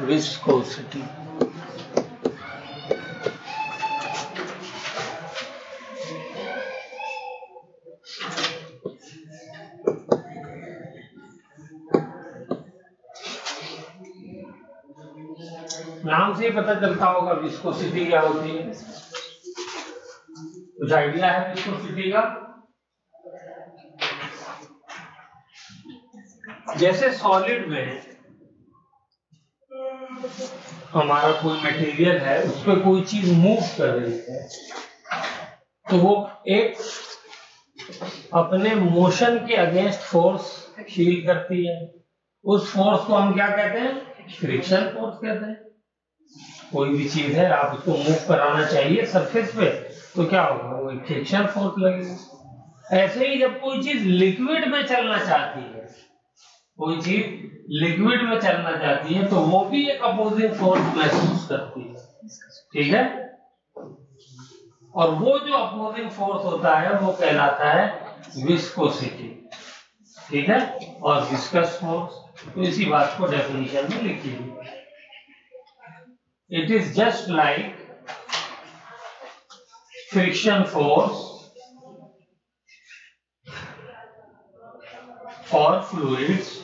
Viscosity. नाम से ही पता चलता होगा विस्कोसिटी क्या होती है। कुछ आइडिया है विस्कोसिटी का? जैसे सॉलिड में हमारा कोई मटेरियल है, उस पर कोई चीज मूव कर रही है, तो वो एक अपने मोशन के अगेंस्ट फोर्स फील करती है। उस फोर्स को हम क्या कहते हैं? फ्रिक्शन फोर्स कहते हैं। कोई भी चीज है, आप उसको मूव कराना चाहिए सरफेस पे, तो क्या होगा? वो फ्रिक्शन फोर्स लगेगा। ऐसे ही जब कोई चीज लिक्विड में चलना चाहती है, कोई चीज लिक्विड में चलना चाहती है, तो वो भी एक अपोजिंग फोर्स महसूस करती है। ठीक है? और वो जो अपोजिंग फोर्स होता है वो कहलाता है विस्कोसिटी। ठीक है? और विस्कस फोर्स, तो इसी बात को डेफिनेशन में लिखिए। It is just like friction force for fluids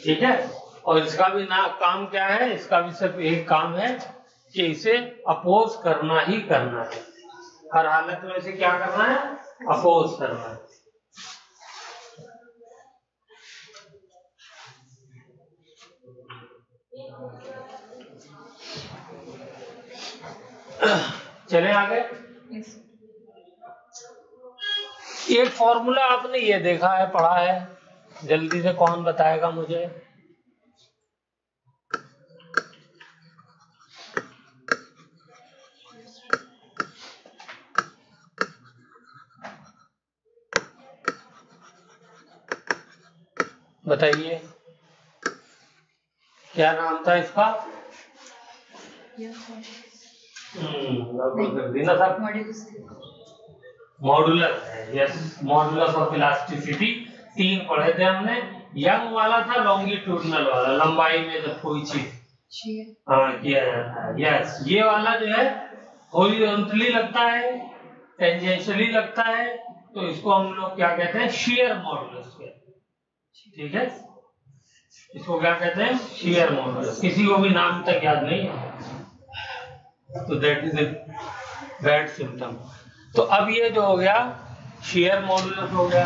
ठीक है? और इसका भी ना काम क्या है? इसका भी सिर्फ एक काम है कि इसे अपोज करना ही करना है। हर हालत में इसे क्या करना है? अपोज करना है। चले आगे। एक फॉर्मूला आपने ये देखा है, पढ़ा है, जल्दी से कौन बताएगा मुझे? बताइए, क्या नाम था इसका? दीना साहब, मॉडुलर है। Yes, modulus of elasticity. 3 पढ़े थे हमने। यंग वाला था लॉन्गिट्यूडनल वाला, लंबाई में जब कोई चीज किया जाता है। यस, ये वाला जो है हॉरिजॉन्टली लगता है, टेंजेंशियली लगता है, तो इसको हम लोग क्या कहते हैं? शियर मॉडुलस कहते हैं। ठीक है? इसको क्या कहते हैं? Shear modulus. किसी को भी नाम तक याद नहीं है तो that is a bad symptom. तो अब ये जो हो गया शियर मॉडुलस हो गया।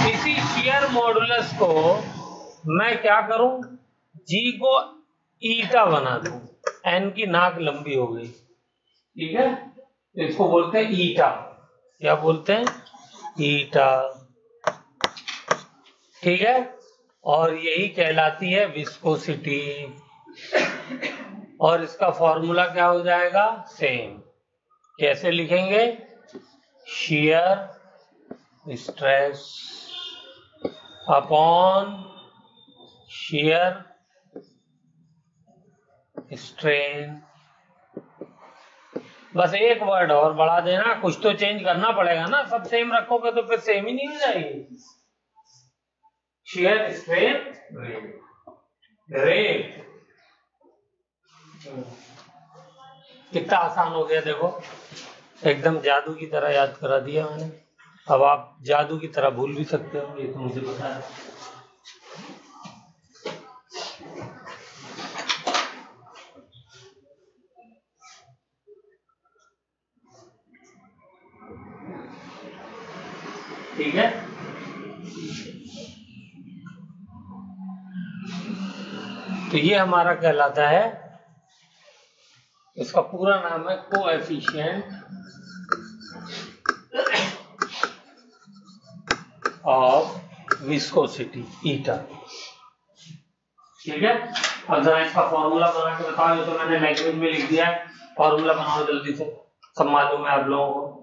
इसी शियर मॉडुलस को मैं क्या करूं? जी को ईटा बना दूं। एन की नाक लंबी हो गई। ठीक है? तो इसको बोलते हैं ईटा। क्या बोलते हैं? ईटा। ठीक है? और यही कहलाती है विस्कोसिटी। और इसका फॉर्मूला क्या हो जाएगा? सेम। कैसे लिखेंगे? Shear stress upon shear strain. बस एक वर्ड और बढ़ा देना, कुछ तो चेंज करना पड़ेगा ना। सब सेम रखोगे तो फिर सेम ही नहीं हो जाएगी। Shear strain rate. कितना आसान हो गया देखो, एकदम जादू की तरह याद करा दिया मैंने। अब आप जादू की तरह भूल भी सकते हो, ये तो मुझे पता है। ठीक है? तो ये हमारा कहलाता है, इसका पूरा नाम है कोएफिशिएंट ऑफ विस्कोसिटी, ईटा। ठीक है? अब जरा इसका फॉर्मूला बना के बताओ। ये तो मैंने लैंग्वेज में लिख दिया है, फॉर्मूला बनाओ जल्दी से, सब मालूम है आप लोगों को।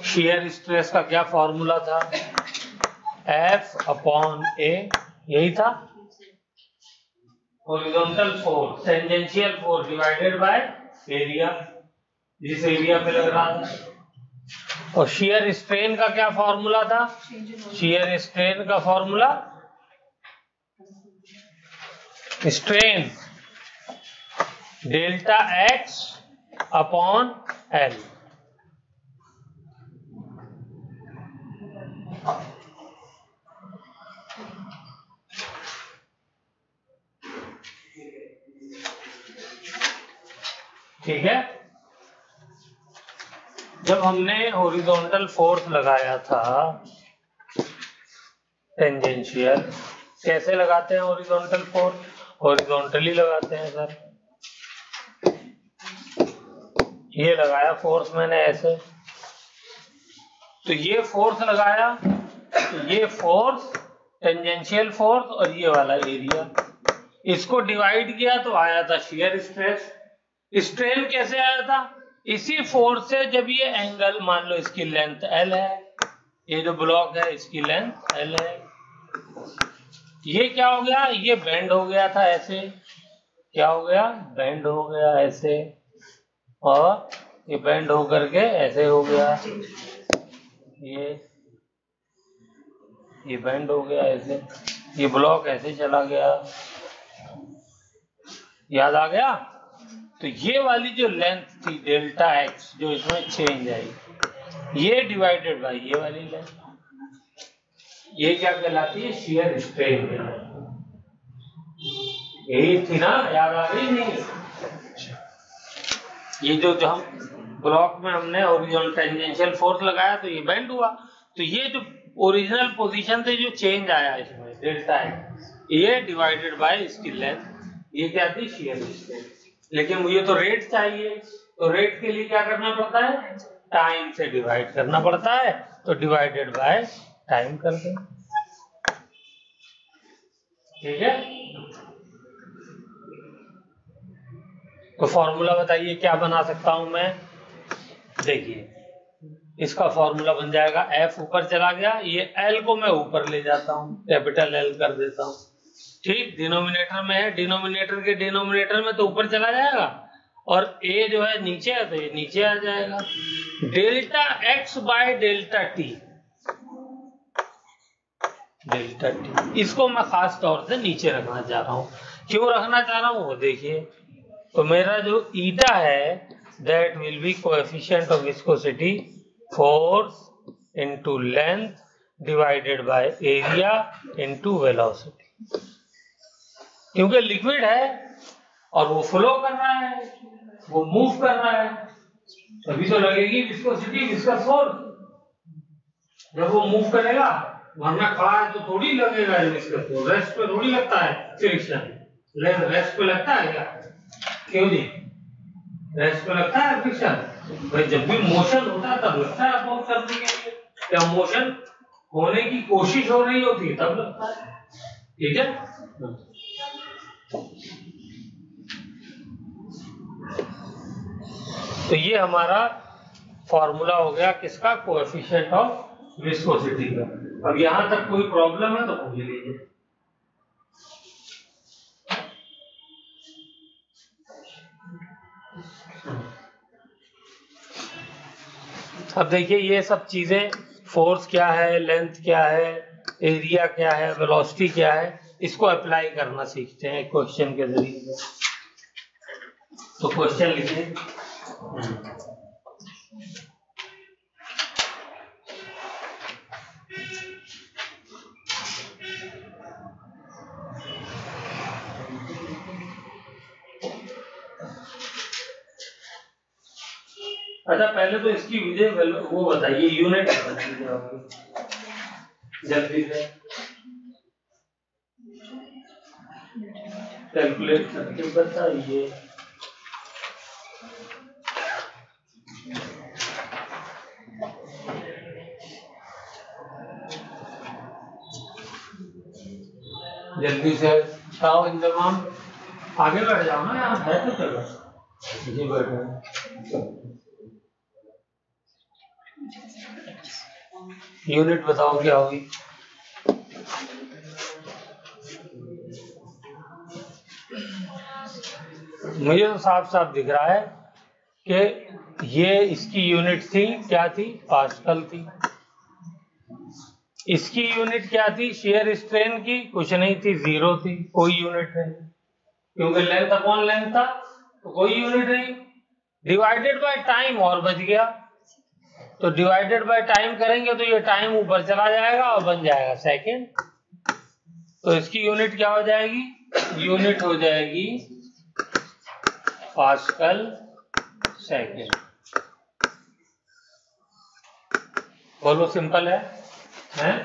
शियर स्ट्रेस का क्या फॉर्मूला था? F अपॉन A, यही था। Horizontal force, tangential force divided by area, जिस एरिया पे लग रहा था। और शियर स्ट्रेन का क्या फॉर्मूला था? शियर स्ट्रेन का formula, strain delta x upon L. ठीक है, जब हमने हॉरिजॉन्टल फोर्स लगाया था टेंजेंशियल, कैसे लगाते हैं हॉरिजॉन्टल फोर्स? हॉरिजॉन्टली लगाते हैं सर। ये लगाया फोर्स मैंने ऐसे, तो ये फोर्स लगाया, तो ये फोर्स टेंजेंशियल फोर्स और ये वाला एरिया, इसको डिवाइड किया तो आया था शियर स्ट्रेस। स्ट्रेन कैसे आया था? इसी फोर्स से जब ये एंगल, मान लो इसकी लेंथ L है, ये जो ब्लॉक है इसकी लेंथ L है, ये क्या हो गया? ये बेंड हो गया था ऐसे, क्या हो गया? बेंड हो गया ऐसे, और ये बेंड हो करके ऐसे हो गया, ये बेंड हो गया ऐसे, ये ब्लॉक ऐसे चला गया। याद आ गया? तो ये वाली जो लेंथ थी डेल्टा एक्स, जो इसमें चेंज आई, ये डिवाइडेड बाय ये वाली लेंथ, ये क्या कहलाती है? शियर स्ट्रेन कहलाती है। यही थी ना, याद आ गई नहीं? ये जो हम ब्लॉक में हमने ओरिजिनल टेंजेंशियल फोर्स लगाया तो ये बेंड हुआ, तो ये जो ओरिजिनल पोजीशन से जो चेंज आया इसमें डेल्टा एक्स, ये डिवाइडेड बाय इसकी लेंथ, ये क्या थी? Shear strain. लेकिन मुझे तो रेट चाहिए, तो रेट के लिए क्या करना पड़ता है? टाइम से डिवाइड करना पड़ता है, तो डिवाइडेड बाय टाइम कर दें। ठीक है, तो फॉर्मूला बताइए क्या बना सकता हूं मैं? देखिए, इसका फॉर्मूला बन जाएगा, F ऊपर चला गया, ये L को मैं ऊपर ले जाता हूं, कैपिटल L कर देता हूं। ठीक, डिनोमिनेटर में है, डिनोमिनेटर के डिनोमिनेटर में तो ऊपर चला जाएगा, और A जो है नीचे है तो ये नीचे आ जाएगा। Delta x by delta T, delta T, इसको मैं खास तौर से नीचे रखना चाह रहा हूँ। क्यों रखना चाह रहा हूँ वो देखिए, तो मेरा जो ईटा है that will be coefficient of viscosity, force into length divided by area into velocity. क्योंकि लिक्विड है और वो फ्लो कर रहा है, वो मूव कर रहा है, तभी तो लगेगी विस्कोसिटी, विस्कस फोर्स। जब वो मूव करेगा, वरना खड़ा है तो थोड़ी लगेगा विस्कस फोर्स, रेस्ट पे थोड़ी लगता है फ्रिक्शन। रेस्ट पे लगता है क्या? क्यों जी? रेस्ट पे लगता है फ्रिक्शन भाई? जब भी मोशन होता है तब लगता है अपोज करने के लिए, या मोशन होने की कोशिश हो रही होती है तब लगता है। ठीक है, तो ये हमारा फॉर्मूला हो गया किसका? कोएफिशिएंट ऑफ विस्कोसिटी का। अब यहां तक कोई प्रॉब्लम है तो पूछ लीजिए। अब देखिए, ये सब चीजें, फोर्स क्या है, लेंथ क्या है, एरिया क्या है, वेलोसिटी क्या है, इसको अप्लाई करना सीखते हैं क्वेश्चन के जरिए। तो क्वेश्चन लिखिए। अच्छा, पहले तो इसकी मुझे वो बताइए, यूनिट जल्दी से कैलकुलेट करके बताइए। जल्दी से आओ इंतजाम, आगे बैठ जाओ ना, यहाँ है तो चलो जी बैठो। यूनिट बताओ क्या होगी? मुझे तो साफ साफ दिख रहा है कि ये इसकी यूनिट थी, क्या थी, पास्कल थी। इसकी यूनिट क्या थी, शेयर स्ट्रेन की, कुछ नहीं थी, 0 थी, कोई यूनिट नहीं, क्योंकि लेंथ अपॉन लेंथ था तो कोई यूनिट नहीं। डिवाइडेड बाय टाइम और बच गया, तो डिवाइडेड बाय टाइम करेंगे तो ये टाइम ऊपर चला जाएगा और बन जाएगा सेकेंड। तो इसकी यूनिट क्या हो जाएगी, यूनिट हो जाएगी पास्कल सेकेंड। बोलो सिंपल है, हैं?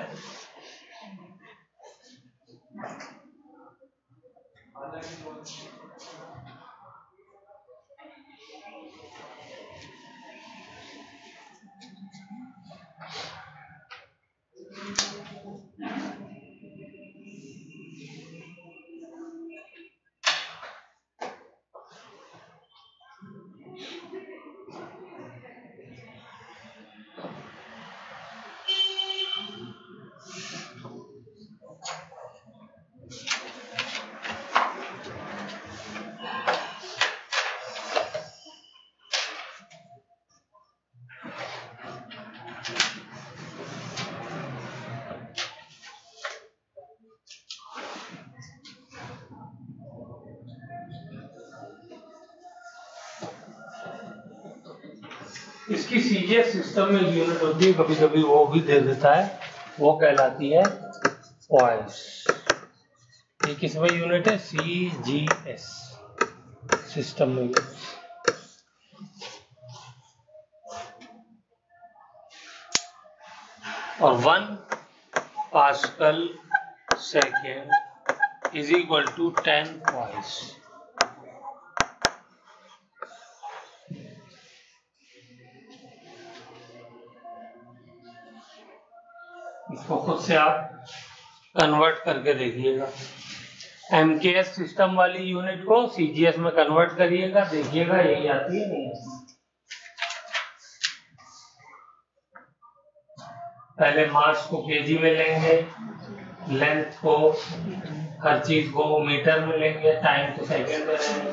इसकी सीजीएस सिस्टम में यूनिट होती है, कभी कभी वो भी दे देता है, वो कहलाती है पॉइस। ये किस में यूनिट है, सीजीएस सिस्टम में यूनिट। और 1 pascal second is equal to 10 poise. इसको खुद से आप कन्वर्ट करके देखिएगा, एमकेएस सिस्टम वाली यूनिट को सीजीएस में कन्वर्ट करिएगा, देखिएगा यही आती है नहीं आती। पहले मास को केजी में लेंगे, लेंथ को, हर चीज को मीटर में लेंगे, टाइम को सेकंड में लेंगे,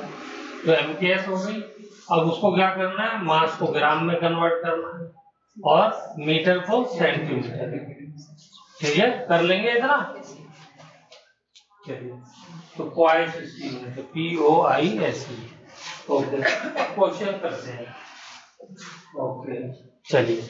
तो एमकेएस हो गई। अब उसको क्या करना है, मास को ग्राम में कन्वर्ट करना है और मीटर को सेंटीमीटर। ठीक है, कर लेंगे इतना। चलिए, तो पॉइस इसकी यूनिट है POIS। ओके, क्वेश्चन करते हैं। ओके चलिए,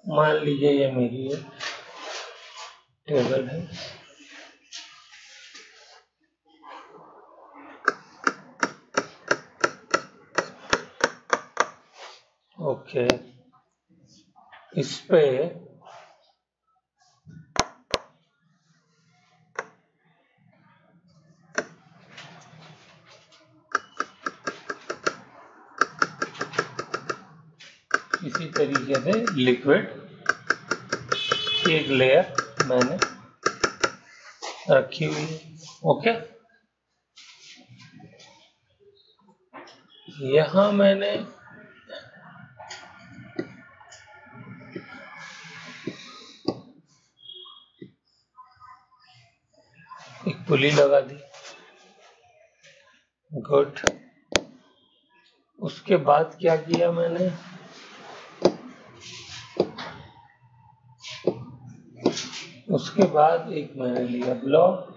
मान लीजिए ये मेरी टेबल है, ओके, इस पे इसी तरीके से लिक्विड एक लेयर मैंने रखी हुई है। ओके, यहां मैंने एक पुली लगा दी, गुड। उसके बाद क्या किया मैंने, उसके बाद एक मैंने लिया ब्लॉक,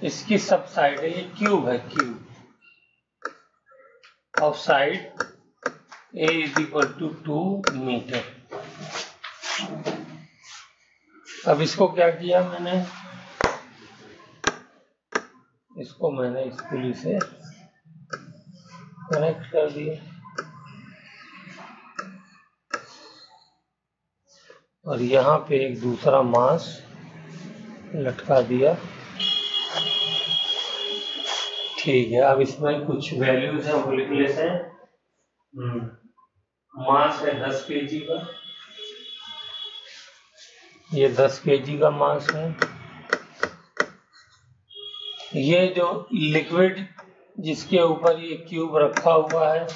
इसकी सब साइड है, ये क्यूब है, cube of side A is equal to 2 metre. अब इसको क्या किया मैंने, इसको मैंने इस पुली से कनेक्ट कर दिया और यहाँ पे एक दूसरा मास लटका दिया। ठीक है, अब इसमें कुछ वैल्यूज हैं वो लिख लेते हैं। मास है 10 kg का, ये 10 kg का मास है। ये जो लिक्विड जिसके ऊपर ये क्यूब रखा हुआ है,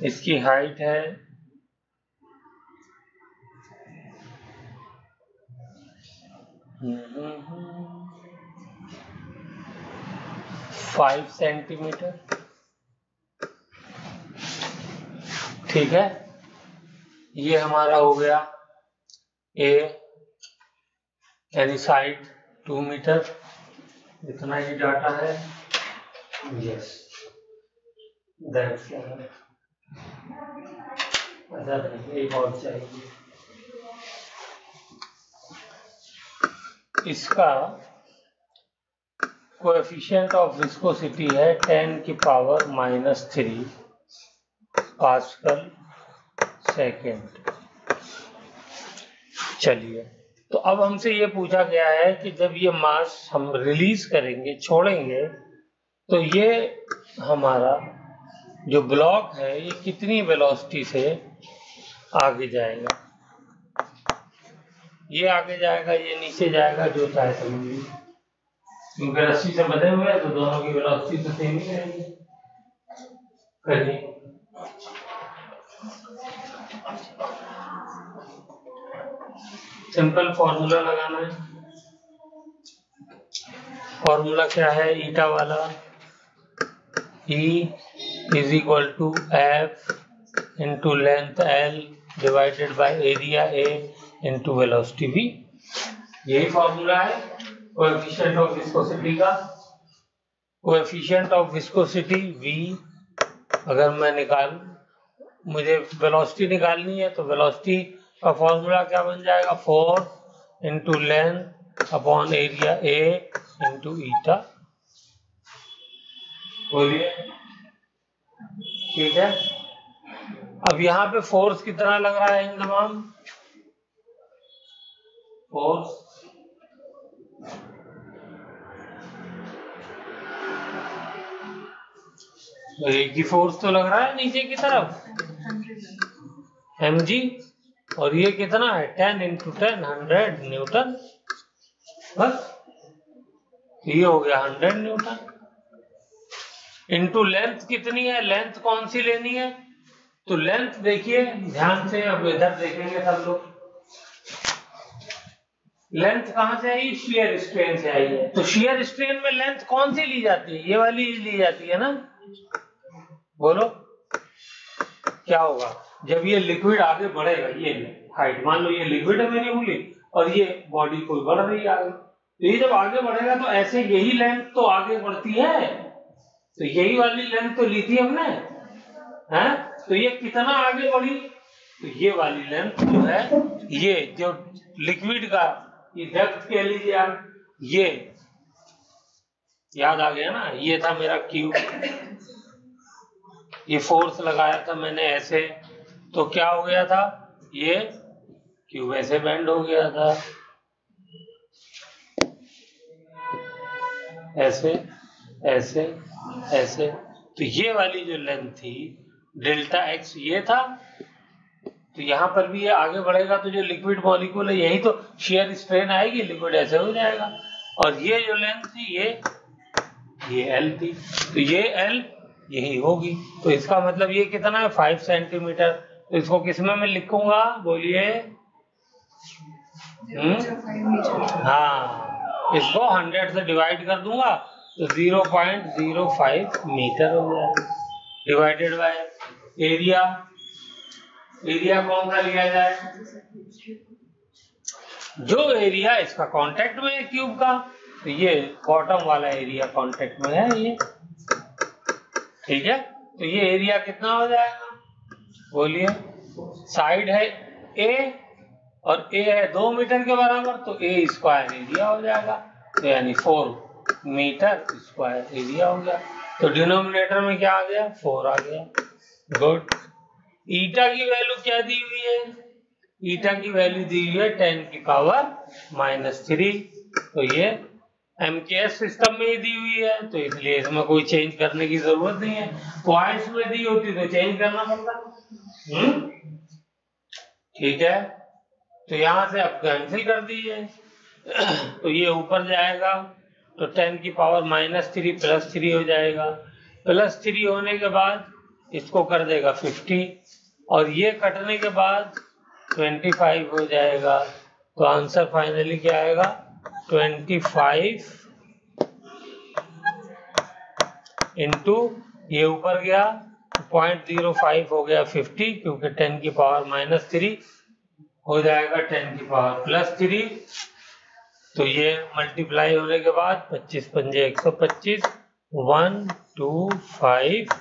इसकी हाइट है 5 सेंटीमीटर। ठीक है, ये हमारा हो गया ए, यानी साइड 2 मीटर, इतना ही डाटा है। यस, दैट्स है। अच्छा नहीं, एक और चाहिए। इसका कोएफिशिएंट ऑफ विस्कोसिटी है 10⁻³ पास्कल सेकेंड। चलिए, तो अब हमसे ये पूछा गया है कि जब ये मास हम रिलीज करेंगे, छोड़ेंगे, तो ये हमारा जो ब्लॉक है ये कितनी वेलोसिटी से आगे जाएगा। ये आगे जाएगा, ये नीचे जाएगा, जो चाहे समझ लीजिए, क्योंकि रस्सी से बंधे हुए हैं तो दोनों की वेलोसिटी तो सेम ही रहेगी। करिए, सिंपल फॉर्मूला लगाना है। फॉर्मूला क्या है? ईटा वाला, E is equal to F into length L divided by area A into velocity V। यही फॉर्मूला है कोएफिशिएंट ऑफ विस्कोसिटी का। कोएफिशिएंट ऑफ विस्कोसिटी V अगर मैं मुझे वेलोसिटी निकालनी है, तो वेलोसिटी का फॉर्मूला क्या बन जाएगा? 4 into length upon area A into eta. बोलिए, ठीक है। अब यहाँ पे फोर्स कितना लग रहा है इन तमाम? फोर्स एक ही फोर्स तो लग रहा है नीचे की तरफ, mg, और ये कितना है? 10 इंटू 10 100 न्यूटन। बस ये हो गया 100 न्यूटन। इंटू लेंथ कितनी है? लेंथ कौन सी लेनी है? तो लेंथ देखिए ध्यान से, अब इधर देखेंगे सब लोग। लेंथ कहां से आई? शियर स्ट्रेन से आई है। तो शियर स्ट्रेन में लेंथ कौन सी ली जाती है? ये वाली ली जाती है ना। बोलो क्या होगा जब ये लिक्विड आगे बढ़ेगा? ये हाइट, मान लो ये लिक्विड है मेरी उंगली और ये बॉडी कोई बढ़ रही है आगे, तो ये जब आगे बढ़ेगा तो ऐसे यही लेंथ तो आगे बढ़ती है, तो यही वाली लेंथ तो ली थी हमने, है? तो ये कितना आगे बढ़ी? तो ये वाली लेंथ जो है, ये जो लिक्विड का ये डेप्थ कह लीजिए आप, ये याद आ गया ना, ये था मेरा क्यूब, ये फोर्स लगाया था मैंने ऐसे, तो क्या हो गया था? ये क्यूब ऐसे बेंड हो गया था, ऐसे ऐसे ऐसे। तो ये वाली जो लेंथ थी डेल्टा एक्स ये था। तो यहाँ पर भी ये आगे बढ़ेगा तो जो लिक्विड मॉलिक्यूल है यही तो शियर स्ट्रेन आएगी, लिक्विड ऐसे हो जाएगा। और ये जो लेंथ थी ये एल थी, तो ये एल यही होगी। तो इसका मतलब ये कितना है? 5 सेंटीमीटर। तो इसको किसमें मैं लिखूंगा? बोलिए। हाँ, इसको 100 से डिवाइड कर दूंगा तो 0.05 मीटर हो जाएगा, डिवाइडेड बाय एरिया। एरिया कौन सा लिया जाए? जो एरिया इसका कांटेक्ट में है क्यूब का, तो ये बॉटम वाला एरिया कांटेक्ट में है ये, ठीक है। तो ये एरिया कितना हो जाएगा? बोलिए। साइड है ए और ए है 2 मीटर के बराबर, तो ए स्क्वायर एरिया हो जाएगा, तो यानी 4 मीटर स्क्वायर एरिया हो गया। तो डिनोमिनेटर में क्या आ गया? 4 आ गया। गुड। ईटा की वैल्यू क्या दी हुई है? ईटा की वैल्यू दी हुई है 10⁻³ तो ये MKS सिस्टम में ही दी हुई है, तो इसलिए इसमें कोई चेंज करने की जरूरत नहीं है। पॉइंट्स में दी होती तो चेंज करना पड़ता। ठीक है, तो यहां से आप कैंसिल कर दीजिए। तो ये ऊपर जाएगा तो 10 की पावर -3 +3 हो जाएगा। +3 होने के बाद इसको कर देगा 50 और ये कटने के बाद 25 हो जाएगा। तो आंसर फाइनली क्या आएगा 25 इंटू ये ऊपर गया 0.05 हो गया 50 क्योंकि 10 की पावर -3 हो जाएगा 10 की पावर +3। तो ये मल्टीप्लाई होने के बाद 25 पंजे 125 1 2 5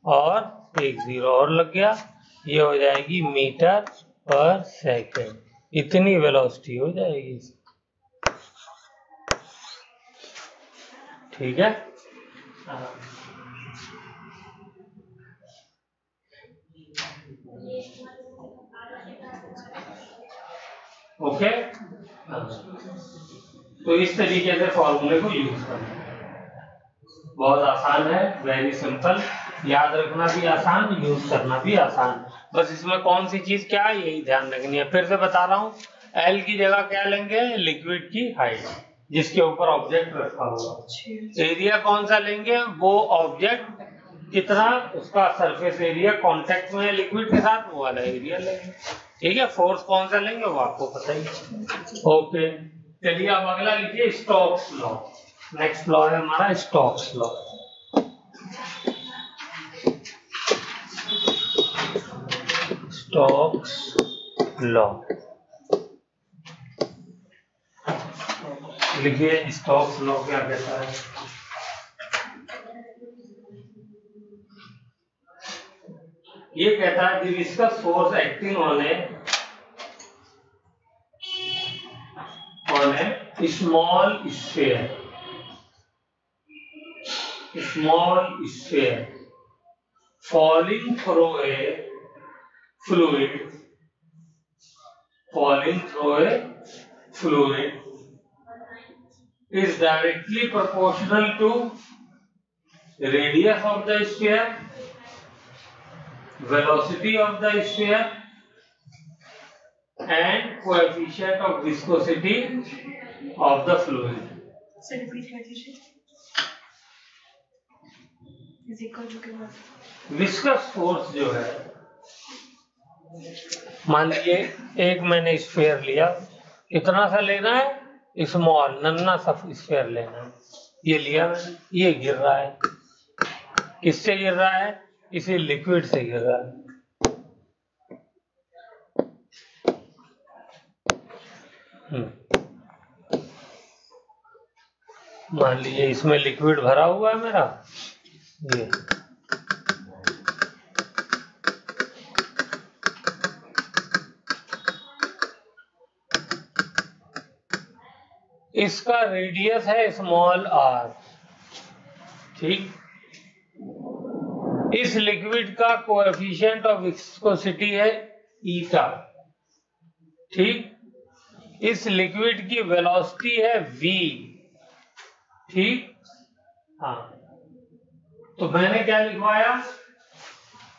और 1 0 और लग गया। ये हो जाएगी मीटर पर सेकंड, इतनी वेलोसिटी हो जाएगी। ठीक है, ओके। तो इस तरीके से फॉर्मूले को यूज करना बहुत आसान है, वेरी सिंपल, याद रखना भी आसान, यूज करना भी आसान। बस इसमें कौन सी चीज क्या है यही ध्यान रखनी है। फिर से बता रहा हूँ, एल की जगह क्या लेंगे, लिक्विड की हाइट जिसके ऊपर ऑब्जेक्ट रखा होगा। एरिया कौन सा लेंगे, वो ऑब्जेक्ट कितना उसका सरफेस एरिया कांटेक्ट में है लिक्विड के साथ, वो वाला एरिया लेंगे। ठीक है, फोर्स कौन सा लेंगे वो आपको पता ही। ओके, चलिए अब अगला लिखिए स्टोक्स लॉ। नेक्स्ट लॉ है हमारा स्टोक्स लॉ। स्टोक्स लॉ लिखिए, स्टोक्स लॉ क्या कहता है। ये कहता है कि इसका force acting on A small sphere falling through a fluid is directly proportional to radius of the sphere, velocity of the sphere and coefficient of viscosity of the fluid. Viscous force जो है, मान लीजिए एक मैंने sphere लिया, कितना सा लेना है, स्मॉल नन्ना सा स्फीयर लेना है। ये लिया मैंने, ये गिर रहा है, किससे गिर रहा है, किसी लिक्विड से गिर रहा है। मान लीजिए इसमें लिक्विड भरा हुआ है मेरा, ये इसका रेडियस है स्मॉल r। ठीक, इस लिक्विड का कोएफिशिएंट ऑफ विस्कोसिटी है ईटा। ठीक, इस लिक्विड की वेलोसिटी है v। ठीक, हाँ, तो मैंने क्या लिखवाया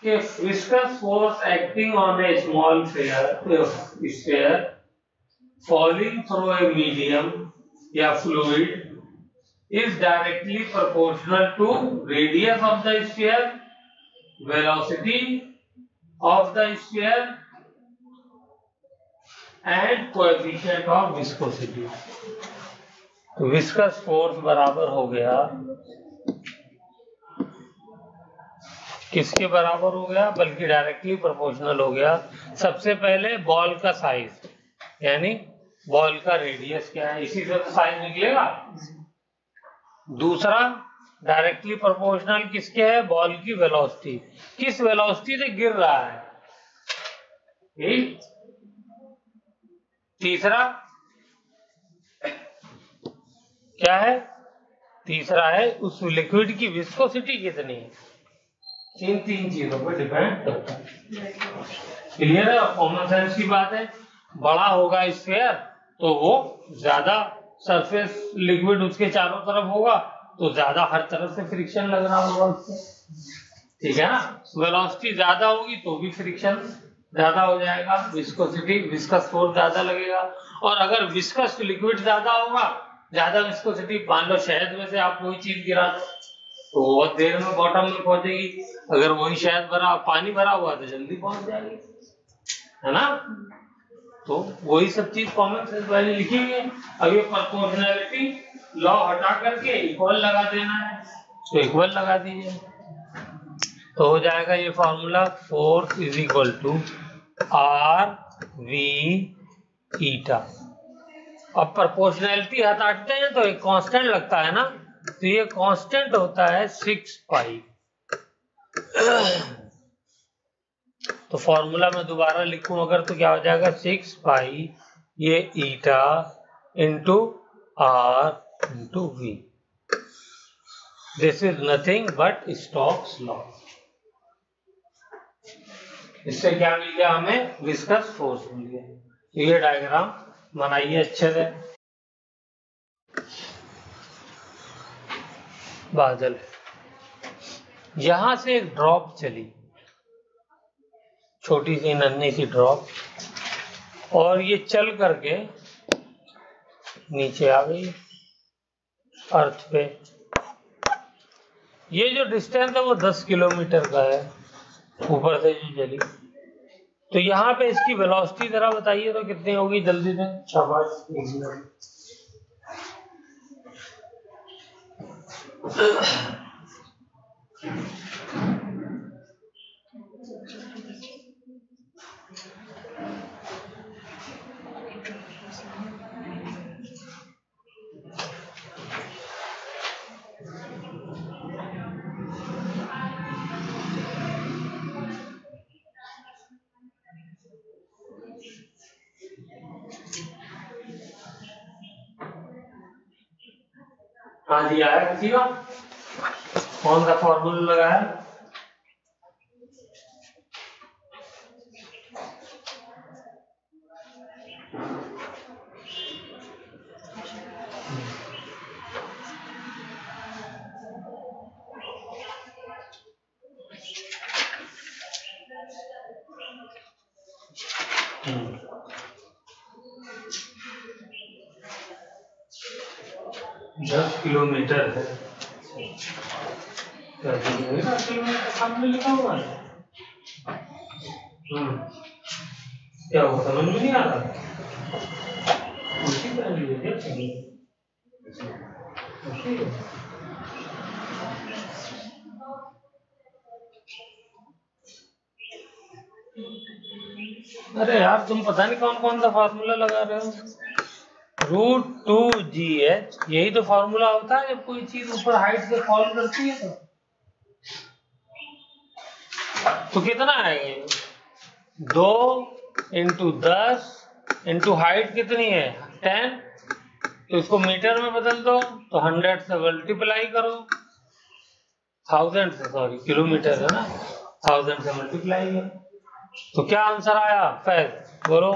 कि viscous force acting on A small sphere falling through a medium या fluid is directly proportional to radius of the sphere, velocity of the sphere and coefficient of viscosity। तो विस्कस फोर्स बराबर हो गया, किसके बराबर हो गया, बल्कि डायरेक्टली प्रोपोर्शनल हो गया। सबसे पहले बॉल का साइज, यानी बॉल का रेडियस क्या है, इसी से तो साइज निकलेगा। दूसरा डायरेक्टली प्रोपोर्शनल किसके है, बॉल की वेलोसिटी, किस वेलोसिटी से गिर रहा है। ठीक, तीसरा क्या है, तीसरा है उस लिक्विड की विस्कोसिटी कितनी है। इन तीन चीजों पर डिपेंड करता है। क्लियर है, कॉमन सेंस की बात है। बड़ा होगा स्फीयर तो वो ज्यादा सरफेस लिक्विड उसके चारों तरफ होगा तो ज्यादा हर तरफ से फ्रिक्शन लग रहा होगा उससे। ठीक है ना। वेलोसिटी ज्यादा होगी तो भी फ्रिक्शन ज्यादा हो जाएगा, विस्कोसिटी विस्कस फोर्स ज्यादा लगेगा। और अगर विस्कस लिक्विड ज्यादा होगा, ज्यादा विस्कोसिटी, मान लो शहद में से आप कोई चीज गिरा दो तो बहुत देर में बॉटम में पहुंचेगी, अगर वही शहद भरा पानी भरा हुआ तो जल्दी पहुंच जाएगी, है ना। तो वही सब चीज कॉमन सेंस वाली लिखी हुई है। अब ये प्रोपोर्शनैलिटी लॉ हटा करके इक्वल लगा देना है, तो इक्वल लगा दीजिए, तो हो जाएगा ये formula, force is equal to R V eta. अब प्रोपोर्शनैलिटी हटाते हैं तो एक कांस्टेंट लगता है ना, तो ये कांस्टेंट होता है 6 पाई। तो फॉर्मूला में दोबारा लिखूं अगर तो क्या हो जाएगा, 6 पाई ये eta into R into V. This is nothing but Stokes law. इससे क्या मिल गया हमें, विस्कस फोर्स मिल गया। ये डायग्राम बनाइए अच्छे से। बादल, यहां से एक ड्रॉप चली, छोटी सी नन्ही सी ड्रॉप, और ये चल करके नीचे आ गई अर्थ पे। ये जो डिस्टेंस है वो 10 किलोमीटर का है ऊपर से जो चली। तो यहाँ पे इसकी वेलोसिटी जरा बताइए तो कितनी होगी जल्दी से, शाबाश। हाँ जी, आया किसी का? कौन सा फॉर्मूला लगाया? दस किलोमीटर है, सामने लिखा हुआ है। क्या वो समझ में नहीं आ रहा? उसी तरह लिखे क्या चाहिए? अरे यार तुम पता नहीं कौन कौन सा फार्मूला लगा रहे हो। √2GH, यही तो फार्मूला होता है जब कोई चीज ऊपर हाइट से फॉल करती है तो कितना आएगा? 2 × 10 × हाइट कितनी है 10, तो इसको मीटर में बदल दो तो 100 से मल्टीप्लाई करो, 1000 से, सॉरी किलोमीटर है ना, 1000 से मल्टीप्लाई करो, तो क्या आंसर आया फैज बोलो?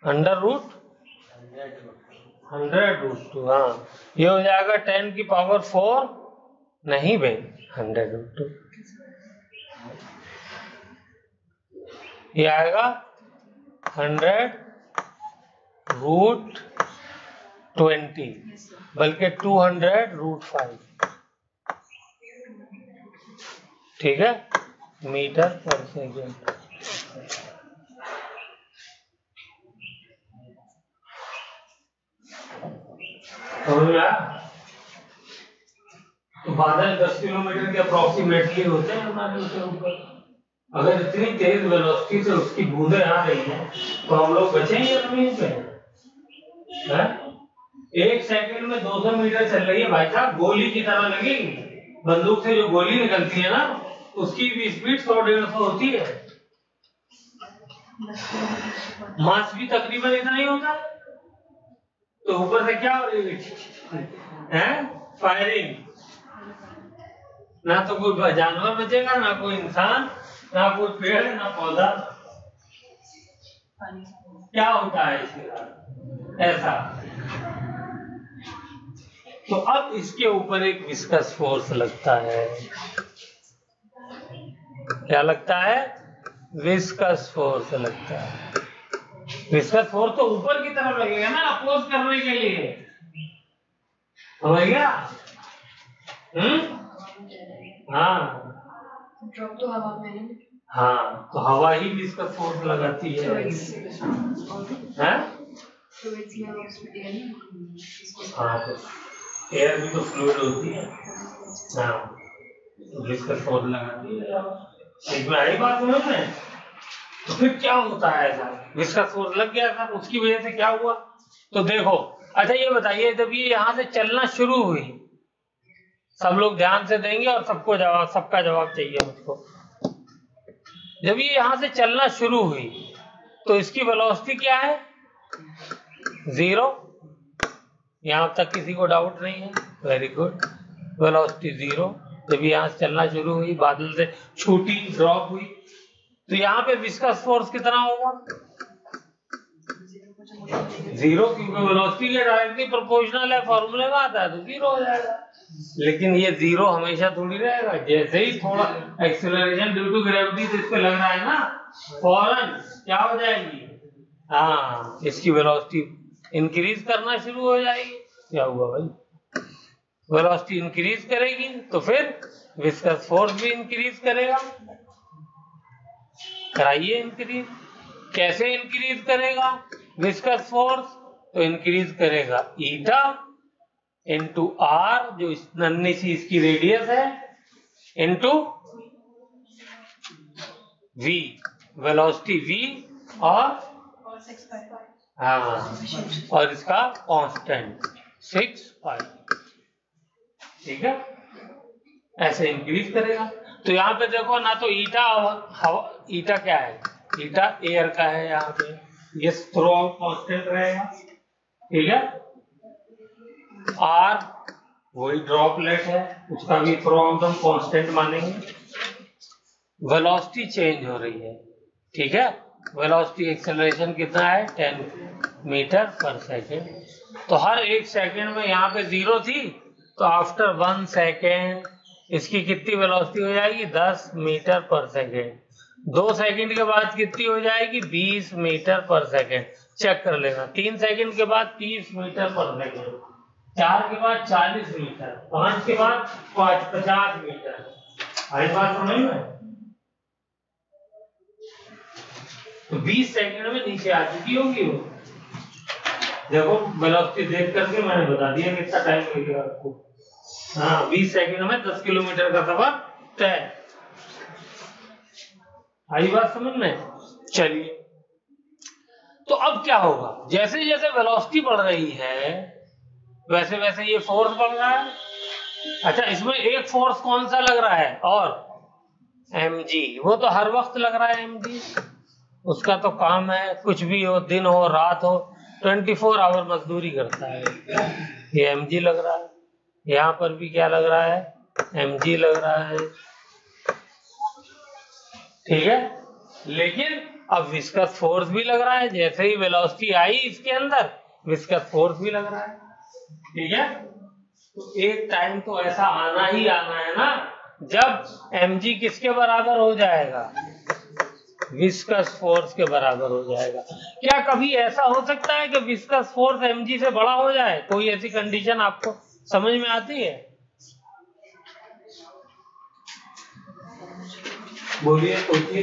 √100√2। हाँ, ये हो जाएगा 10⁴ नहीं भाई 100√2, ये आएगा 100√20, बल्कि 200√5, ठीक है, मीटर पर सेकेंड। तो बादल 10 किलोमीटर के अप्रोक्सीमेटली होते हैं हमारे ऊपर। अगर इतनी तेज वेलोसिटी से उसकी बूंदें आ रही हैं तो हम लोग बचेंगे जमीन पे? है? 1 सेकंड में 200 मीटर चल रही है भाई साहब, गोली की तरह लगेगी। बंदूक से जो गोली निकलती है ना उसकी भी स्पीड 100-150 होती है, मास भी तकरीबन इतना ही होता है। तो ऊपर से क्या हो रही है? फायरिंग। ना तो कोई जानवर बचेगा, ना कोई इंसान, ना कोई पेड़, ना पौधा। क्या होता है इसके साथ ऐसा? तो अब इसके ऊपर एक विस्कस फोर्स लगता है। क्या लगता है? विस्कस फोर्स लगता है। विस्कस फोर्स तो ऊपर की तरफ लगेगा ना, अपोज करने के लिए, समझ गया? हाँ ड्रॉप तो हवा में है। हाँ, तो हवा ही विस्कस फोर्स लगाती है। हाँ, तो एयर भी तो फ्लूइड होती है। हाँ, तो विस्कस फोर्स लगाती है। एक में आई बात समझ में? तो फिर क्या होता है ऐसा? विस्कस फोर्स लग गया था, उसकी वजह से क्या हुआ? तो देखो, अच्छा ये बताइए, जब ये यहाँ से चलना शुरू हुई, सब लोग ध्यान से देंगे और सबका जवाब चाहिए मुझको। जब ये यहाँ से चलना शुरू हुई तो इसकी वेलोसिटी क्या है? 0। यहाँ तक किसी को डाउट नहीं है? Very good, velocity 0। जब यहाँ से चलना शुरू हुई, बादल से छूटी, ड्रॉप हुई, तो यहाँ पे विस्कस फोर्स कितना होगा? 0, क्योंकि वेलोसिटी के डायरेक्टली प्रोपोर्शनल है, फॉर्मूले में आता है, तो 0 हो जाएगा। लेकिन ये 0 हमेशा थोड़ी रहेगा। जैसे ही थोड़ा एक्सेलरेशन ड्यू टू ग्रेविटी तो इस पे लग रहा है ना, फौरन क्या हो जाएगी? हाँ, इसकी वेलोसिटी इंक्रीज करना शुरू हो जाएगी। क्या हुआ भाई? वेलोसिटी इंक्रीज करेगी तो फिर विस्कस फोर्स भी इंक्रीज करेगा। कराइए इंक्रीज। कैसे इंक्रीज करेगा विस्कस फोर्स? तो इंक्रीज करेगा ईटा इंटू आर, जो नन्ही सी इसकी रेडियस है, इंटू वी, वेलोसिटी वी, और हाँ, और इसका कांस्टेंट 6π। ठीक है, ऐसे इंक्रीज करेगा। तो यहाँ पे देखो ना, तो ईटा क्या है? ईटा एयर का है यहाँ पे, ये थ्रो आउट कांस्टेंट रहेगा। ठीक है, आर वही ड्रॉपलेट है, उसका भी थ्रो आउट हम कांस्टेंट मानेंगे। वेलोसिटी चेंज हो रही है। ठीक है, वेलोसिटी एक्सेलरेशन कितना है? 10 मीटर पर सेकेंड। तो हर 1 सेकेंड में यहाँ पे 0 थी, तो आफ्टर 1 सेकेंड इसकी कितनी वेलोसिटी हो जाएगी? 10 मीटर पर सेकेंड। 2 सेकेंड के बाद कितनी हो जाएगी? 20 मीटर पर सेकेंड। चेक कर लेना। 3 सेकेंड के बाद 30 मीटर पर सेकेंड, 4 के बाद 40 मीटर, 5 के बाद 50 मीटर। आई बात समझ में? तो 20 सेकंड में नीचे आ चुकी होगी वो। देखो, वेलोसिटी देख करके मैंने बता दिया कितना टाइम लगेगा आपको। हाँ, 20 सेकंड में 10 किलोमीटर का सफर तय। आई बात समझ में? चलिए, तो अब क्या होगा? जैसे जैसे वेलोसिटी बढ़ रही है वैसे वैसे ये फोर्स बढ़ रहा है। अच्छा, इसमें एक फोर्स कौन सा लग रहा है? और mg, वो तो हर वक्त लग रहा है mg। उसका तो काम है, कुछ भी हो, दिन हो रात हो, 24 आवर मजदूरी करता है। ये mg लग रहा है। यहाँ पर भी क्या लग रहा है? mg लग रहा है। ठीक है, लेकिन अब विस्कस फोर्स भी लग रहा है। जैसे ही वेलोसिटी आई इसके अंदर, विस्कस फोर्स भी लग रहा है। ठीक है, तो एक टाइम तो ऐसा आना ही आना है ना, जब mg किसके बराबर हो जाएगा? विस्कस फोर्स के बराबर हो जाएगा। क्या कभी ऐसा हो सकता है कि विस्कस फोर्स mg से बड़ा हो जाए? कोई ऐसी कंडीशन आपको समझ में आती है? बोलिए, सोचिए,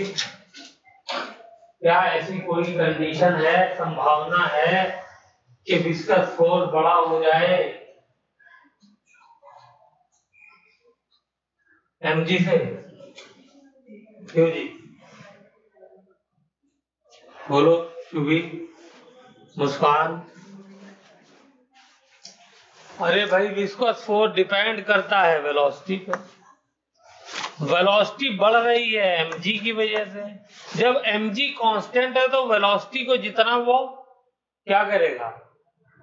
क्या ऐसी कोई कंडीशन है, संभावना है कि विस्कस फोर्स बड़ा हो जाए mg से? क्यों जी? बोलो शुभी, मुस्कान। अरे भाई, विस्कस फोर्स डिपेंड करता है वेलोसिटी पे। वेलोसिटी बढ़ रही है mg की वजह से। जब mg कांस्टेंट है तो वेलोसिटी को जितना वो क्या करेगा?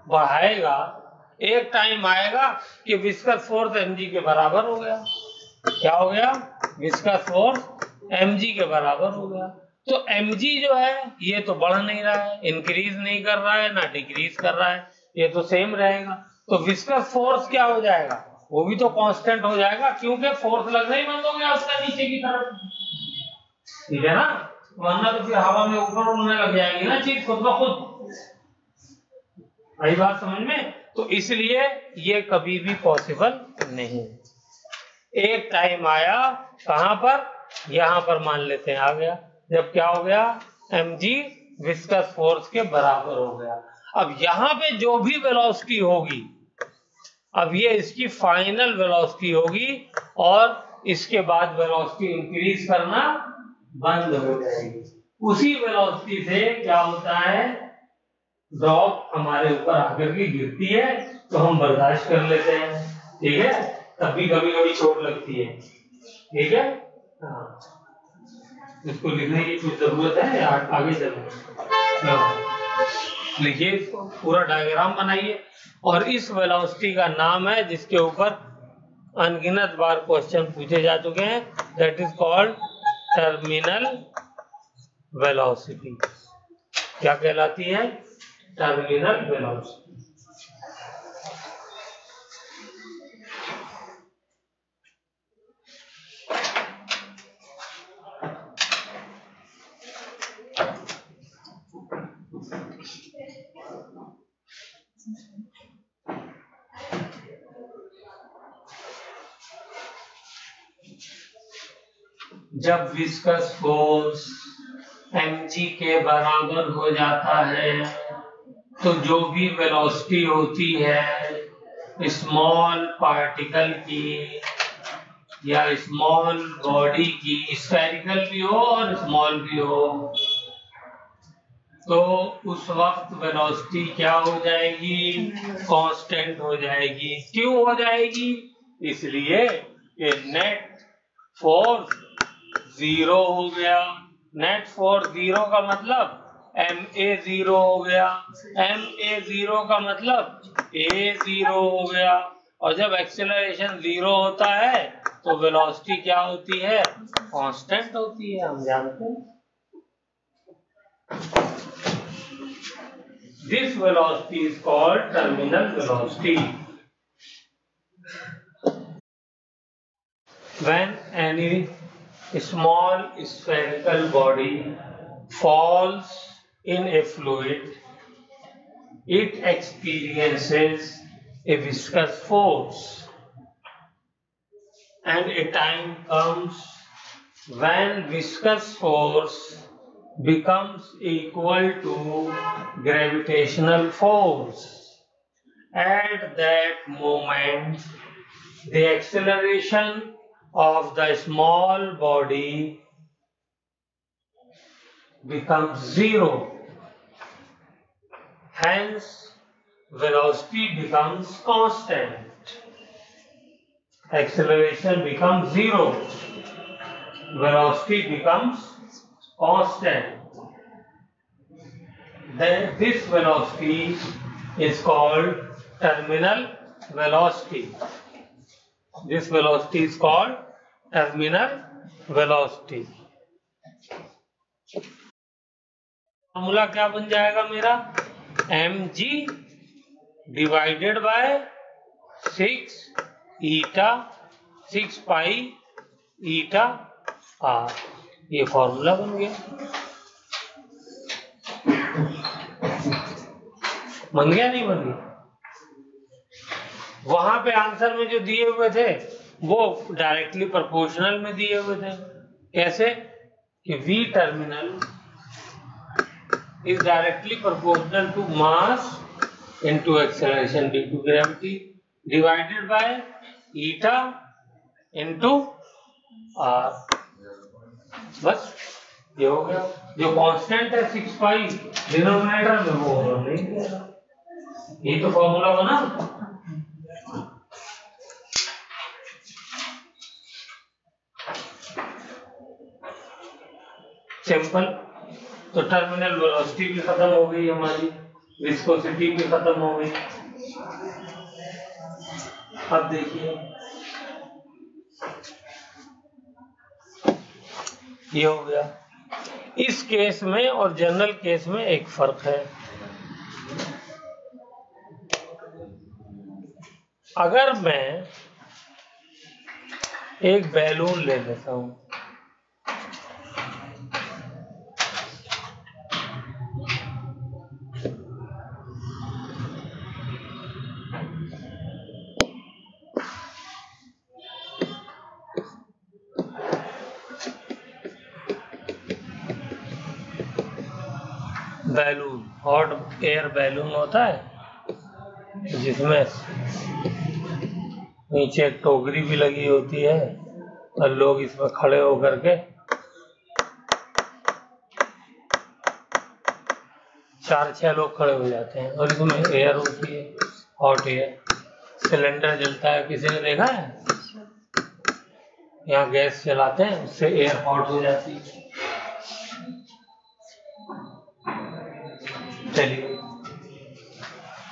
बढ़ाएगा। एक टाइम आएगा कि विस्कस फोर्स mg के बराबर हो गया। क्या हो गया? विस्कस फोर्स mg के बराबर हो गया। तो mg जो है ये तो बढ़ नहीं रहा है, इंक्रीज नहीं कर रहा है, ना डिक्रीज कर रहा है, ये तो सेम रहेगा। तो विस्कस फोर्स क्या हो जाएगा, वो भी तो कांस्टेंट हो जाएगा, क्योंकि फोर्स लगना ही बंद हो गया उसका नीचे की तरफ, ठीक है ना, वरना तो फिर हवा में ऊपर उड़ने लग जाएगी ना चीज खुद ब खुद। आई बात समझ में? तो इसलिए ये कभी भी पॉसिबल नहीं। एक टाइम आया कहां पर, यहां पर मान लेते हैं आ गया, जब क्या हो गया, mg विस्कस फोर्स के बराबर हो गया। अब यहां पे जो भी वेलोसिटी होगी, अब ये इसकी फाइनल वेलोसिटी होगी और इसके बाद वेलोसिटी इंक्रीज करना बंद हो जाएगी। उसी वेलोसिटी से क्या होता है, ड्रॉप हमारे ऊपर आकर के गिरती है तो हम बर्दाश्त कर लेते हैं, ठीक है, तब भी कभी कभी चोट लगती है, ठीक है। हाँ, इसको लिखने की कुछ जरूरत है, आगे चलो लिखिए, इसको पूरा डायग्राम बनाइए। और इस वेलोसिटी का नाम है जिसके ऊपर अनगिनत बार क्वेश्चन पूछे जा चुके हैं, that is called terminal velocity. क्या कहलाती है, टर्मिनल वेलोसिटी। जब विस्कस फोर्स mg के बराबर हो जाता है तो जो भी वेलोसिटी होती है स्मॉल पार्टिकल की या स्मॉल बॉडी की, स्फेरिकल भी हो और स्मॉल भी हो, तो उस वक्त वेलोसिटी क्या हो जाएगी, कांस्टेंट हो जाएगी। क्यों हो जाएगी, इसलिए कि नेट फोर्स जीरो हो गया। नेट फोर्स जीरो का मतलब ma जीरो हो गया, ma जीरो का मतलब a जीरो हो गया, और जब एक्सेलरेशन जीरो होता है तो वेलोसिटी क्या होती है, कांस्टेंट होती है, हम जानते हैं। This velocity is called terminal velocity. When any small spherical body falls in a fluid, it experiences a viscous force, and a time comes when viscous force becomes equal to gravitational force. At that moment, the acceleration of the small body becomes zero. Hence, velocity becomes constant. Acceleration becomes zero. Velocity becomes constant. Then this velocity is called terminal velocity. This velocity is called terminal velocity. Formula क्या बन जाएगा मेरा, mg divided by 6 eta 6 pi eta r, ये formula बन गया। बन गया नहीं बन गया? वहां पे आंसर में जो दिए हुए थे वो डायरेक्टली प्रोपोर्शनल में दिए हुए थे। कैसे कि V terminal is directly proportional to mass into acceleration due to gravity divided by eta into r। बस ये हो गया। जो कांस्टेंट है 6 पाई डिनोमिनेटर में वो नहीं दिया, ये तो फॉर्मूला बना। सिंपल। तो टर्मिनल वेलोसिटी भी खत्म हो गई हमारी, विस्कोसिटी भी खत्म हो गई। अब देखिए ये हो गया। इस केस में और जनरल केस में एक फर्क है। अगर मैं एक बैलून ले लेता हूं, बैलून, हॉट एयर बैलून होता है जिसमें नीचे एक टोकरी भी लगी होती है और लोग इसमें खड़े होकर के 4-6 लोग खड़े हो जाते हैं और इसमें एयर होती है, हॉट एयर। सिलेंडर जलता है, किसी ने देखा है? यहाँ गैस चलाते हैं, उससे एयर हॉट हो जाती है। चलिए,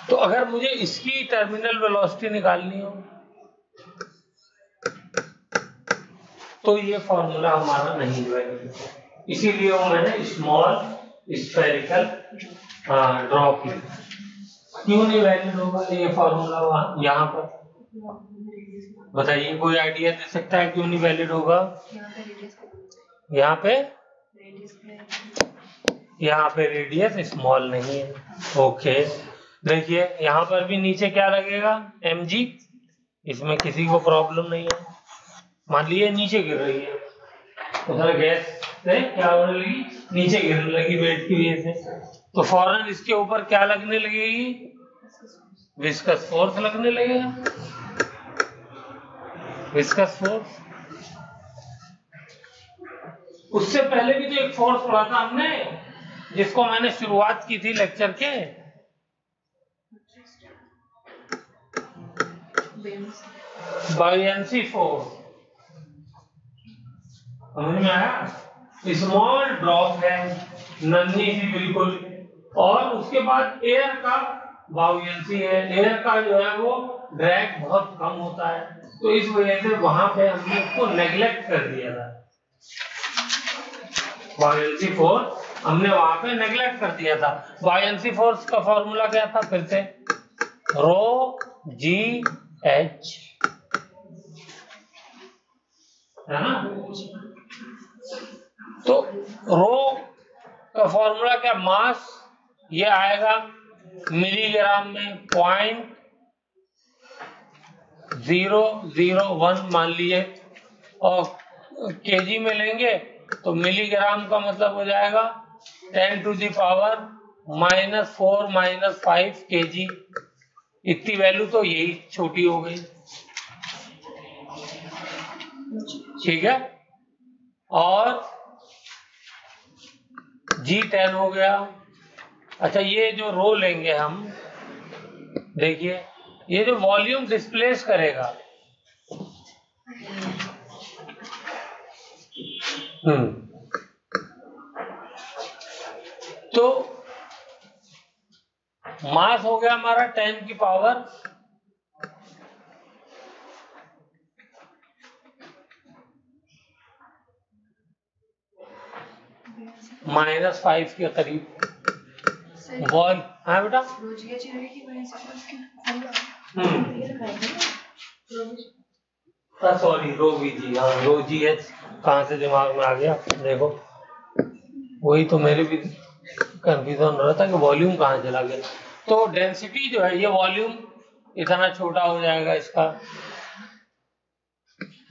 तो अगर मुझे इसकी टर्मिनल वेलोसिटी निकालनी हो तो ये फॉर्मूला हमारा नहीं वैलिड, इसीलिए वो मैंने स्मॉल स्फेरिकल ड्रॉप लिया। क्यों नहीं वैलिड होगा ये फॉर्मूला यहाँ पर? बताइए, कोई आइडिया दे सकता है क्यों नहीं वैलिड होगा? यहाँ पे रेडियस स्मॉल नहीं है। ओके, देखिए यहाँ पर भी नीचे क्या लगेगा? mg। इसमें किसी को प्रॉब्लम नहीं है। मान लीजिए नीचे गिर रही है, उधर गैस से क्या होने लगी? नीचे गिरने लगी वेट की वजह से, तो फौरन इसके ऊपर क्या लगने लगेगी? विस्कस फोर्स लगने लगेगा। Viscous force. उससे पहले भी तो एक फोर्स पढ़ा था हमने, जिसको मैंने शुरुआत की थी लेक्चर के, बायोएंसी फोर्स। समझ में आया? स्मॉल ड्रॉप है, नन्ही सी बिल्कुल, और उसके बाद एयर का बायोएंसी है। एयर का जो है वो ड्रैग बहुत कम होता है, तो इस वजह से वहां पे हमने उसको नेग्लेक्ट कर दिया था। बायोएंसी फोर्स हमने वहां पे नेग्लेक्ट कर दिया था। बायोएंसी फोर्स का फॉर्मूला क्या था? फिर से रो जी एच, है ना? तो रो का फॉर्मूला क्या? मास, ये आएगा मिलीग्राम में 0.001 मान लीजिए, और केजी में लेंगे तो मिलीग्राम का मतलब हो जाएगा 10⁻⁻⁴ kg। इतनी वैल्यू तो यही छोटी हो गई, ठीक है। और G10 हो गया। अच्छा, ये जो रो लेंगे हम, देखिए ये जो वॉल्यूम डिस्प्लेस करेगा, तो मास हो गया हमारा 10⁻⁻5 के करीब। वॉल, हाँ बेटा, सॉरी, रो वी जी, हाँ रो जी एच कहाँ से दिमाग में आ गया? देखो, वही तो मेरे भी कंफ्यूजन हो रहा था कि वॉल्यूम कहाँ चला गया। तो डेंसिटी जो है, ये वॉल्यूम इतना छोटा हो जाएगा, इसका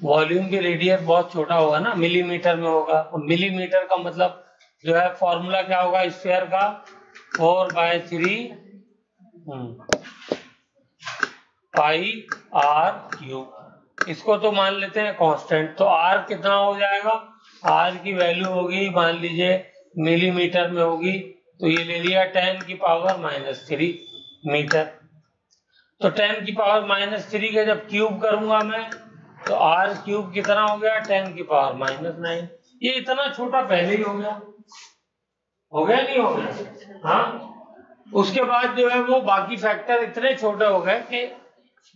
वॉल्यूम की रेडियस बहुत छोटा होगा ना, मिलीमीटर में होगा। और मिलीमीटर का मतलब जो है फॉर्मूला क्या होगा स्फीयर का? 4/3 पाई आर क्यूब। इसको तो मान लेते हैं कांस्टेंट, तो आर कितना हो जाएगा? आर की वैल्यू होगी, मान लीजिए मिलीमीटर में होगी, तो ये ले लिया 10⁻³ मीटर। तो 10⁻³ के जब क्यूब करूंगा मैं, तो आर क्यूब कितना हो गया? 10⁻⁹। ये इतना छोटा पहले ही हो गया नहीं हो गया? हाँ, उसके बाद जो है वो बाकी फैक्टर इतने छोटे हो गए कि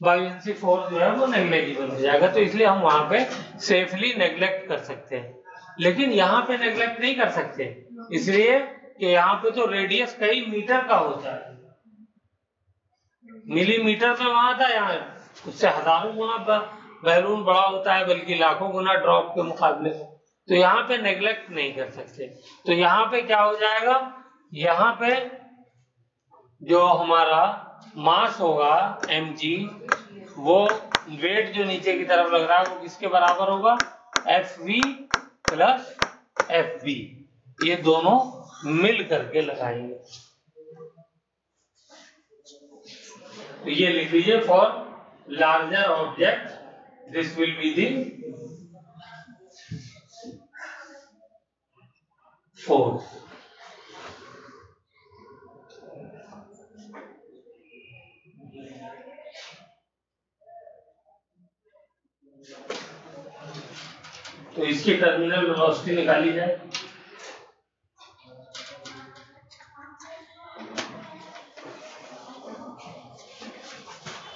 बायोएंसी फोर्स जो है वो नेग्लेजिबल हो जाएगा। तो इसलिए हम वहां पे सेफली नेग्लेक्ट कर सकते हैं, लेकिन यहाँ पे नेग्लेक्ट नहीं कर सकते, इसलिए कि यहाँ पे तो रेडियस कई मीटर का होता है। मिलीमीटर में वहां था, यहाँ उससे हजारों गुना बैलून बड़ा होता है, बल्कि लाखों गुना ड्रॉप के मुकाबले। तो यहाँ पे नेग्लेक्ट नहीं कर सकते। तो यहाँ पे क्या हो जाएगा, यहाँ पे जो हमारा मास होगा mg, वो वेट जो नीचे की तरफ लग रहा है वो किसके बराबर होगा, fv प्लस fb। ये दोनों मिल करके लगाएंगे। तो ये लिख लीजिए, for larger object this will be the force. तो इसकी टर्मिनल वेलोसिटी निकाली जाए।